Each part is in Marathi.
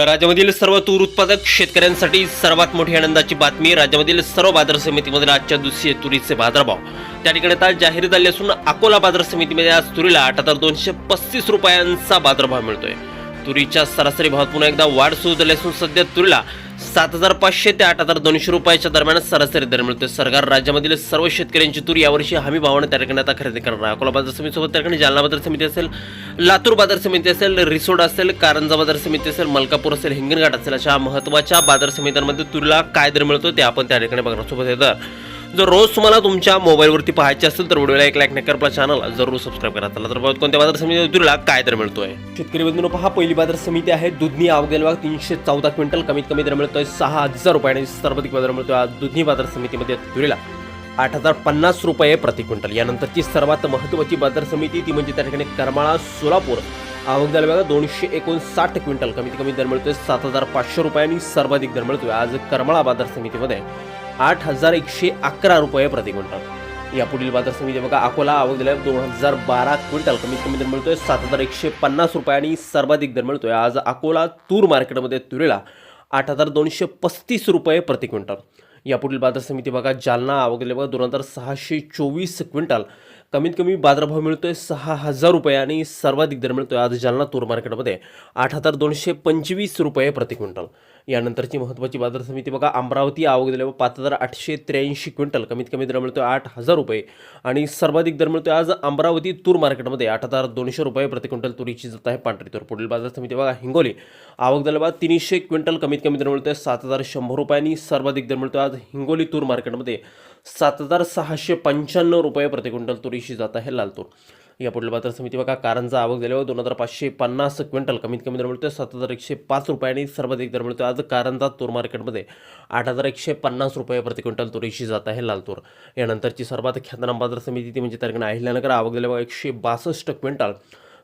राज्यामधील सर्व तूर उत्पादक शेतकऱ्यांसाठी सर्वात मोठी आनंदाची बातमी. राज्यामधील सर्व बाजार समितीमधील आजच्या दिवशी तुरीचे बाजारभाव त्या ठिकाणी आता जाहीर झाले असून अकोला बाजार समितीमध्ये आज तुरीला 8,235 रुपयांचा बाजारभाव मिळतोय. तुरीच्या सरासरी भावात पुन्हा एकदा वाढ सुरू झाली असून सध्या तुरीला 7,500 ते 8,200 रुपयाच्या दरम्यान सरासरी दर मिळतोय. सरकार राज्यामधील सर्व शेतकऱ्यांची तूर यावर्षी हमी भावाने त्या ठिकाणी आता खरेदी करणार आहे. अकोला बाजार समितीसोबत त्या ठिकाणी जालना बाजार समिती असेल, लातूर बाजार समिती असेल, रिसोड असेल, कारंजा बाजार समिती असेल, मलकापूर असेल, हिंगणघाट असेल, अशा महत्त्वाच्या बाजार समित्यांमध्ये तुरीला काय दर मिळतो ते आपण त्या ठिकाणी बघणार सोबत आहे. तर जर रोज तुम्हाला तुमच्या मोबाईलवरती पाहायचे असेल तर व्हिडिओला एक लाईक नक्की करा, चॅनलला जरूर सबस्क्राईब करा. चला तर बघा कोणत्या बाजार समितीमध्ये तुरीला काय दर मिळतोय. शेतकरी बंधूंनो, पहा पहिली बाजार समिती आहे दुधनी. आवक गेल्या 314 क्विंटल. कमीत कमी दर मिळतोय 6,000 रुपये आणि सर्वाधिक दर मिळतोय आज दुधनी बाजार समितीमध्ये तुरीला 8,050 रुपये प्रति क्विंटल. यानंतरची सर्वात महत्त्वाची बाजार समिती ती म्हणजे त्या ठिकाणी करमाळा सोलापूर. आवक झाली बघा 259 क्विंटल. कमीत कमी दर मिळतोय 7,500 रुपये आणि सर्वाधिक दर मिळतोय आज करमाळा बाजार समितीमध्ये 8,111 रुपये प्रति क्विंटल. यापुढील बाजार समिती बघा अकोला. आवक झाली 2,012 क्विंटल. कमीत कमी दर मिळतोय 7,150 रुपये आणि सर्वाधिक दर मिळतोय आज अकोला तूर मार्केटमध्ये तुरीला 8,235 रुपये प्रति क्विंटल. यापुढील बाजार समिती बघा जालना. आवक झाली बघा 2,624 क्विंटल. कमीत कमी बाजारभाव मिळतोय 6,000 रुपये आणि सर्वाधिक दर मिळतोय आज जालना तूर मार्केटमध्ये 8,225 रुपये प्रति क्विंटल. यानंतरची महत्त्वाची बाजार समिती बघा अमरावती. आवक झाली 5,883 क्विंटल. कमीत कमी दर मिळतोय 8,000 रुपये आणि सर्वाधिक दर मिळतोय आज अमरावती तूर मार्केटमध्ये 8,200 रुपये प्रति क्विंटल तुरीची जात आहे पांढरी तूर. पुढील बाजार समिती बघा हिंगोली. आवक झाली 300 क्विंटल. कमीत कमी दर मिळतोय 7,100 रुपये आणि सर्वाधिक दर मिळतोय आज हिंगोली तूर मार्केटमध्ये 7,695 रुपये प्रति क्विंटल तुरीची जात आहे लाल तूर. या पुढील बाजार समिती बघा कारंजा. आवक झाल्यावर 2,550 क्विंटल. कमीत कमी दर मिळतोय 7,105 रुपये आणि सर्वाधिक दर मिळतोय आज कारंजा तूर मार्केटमध्ये 8,150 रुपये प्रति क्विंटल तुरीची जात आहे लाल तूर. यानंतरची सर्वात ख्यातनाम बाजार समिती ती म्हणजे त्या ठिकाणी अहिल्यानगर. आवक झाल्यावर 162 क्विंटल.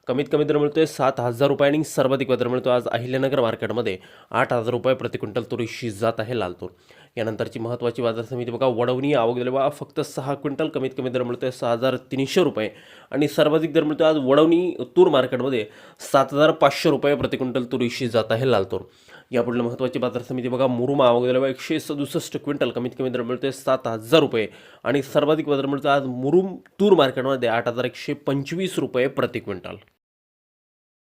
कमीत कमी दर मिळतोय 7,000 रुपये आणि सर्वाधिक दर मिळतो आज अहिल्यानगर मार्केटमध्ये 8,000 रुपये प्रति क्विंटल तुरीची जात आहे लाल तूर. यानंतरची महत्त्वाची बाजार समिती बघा वडवणी. आवक झाली बघा फक्त 6 क्विंटल. कमीत कमी दर मिळतोय 6,300 रुपये आणि सर्वाधिक दर मिळतो आज वडवणी तूर मार्केटमध्ये 7,500 रुपये प्रति क्विंटल तुरीची जात आहे लाल तूर. यापुढील महत्त्वाची बाजार समिती बघा मुरुम. आवक झाली बघा 167 क्विंटल. कमीत कमी दर मिळतोय 7,000 रुपये आणि सर्वाधिक दर मिळतो आज मुरुम तूर मार्केटमध्ये 8,125 रुपये प्रति क्विंटल.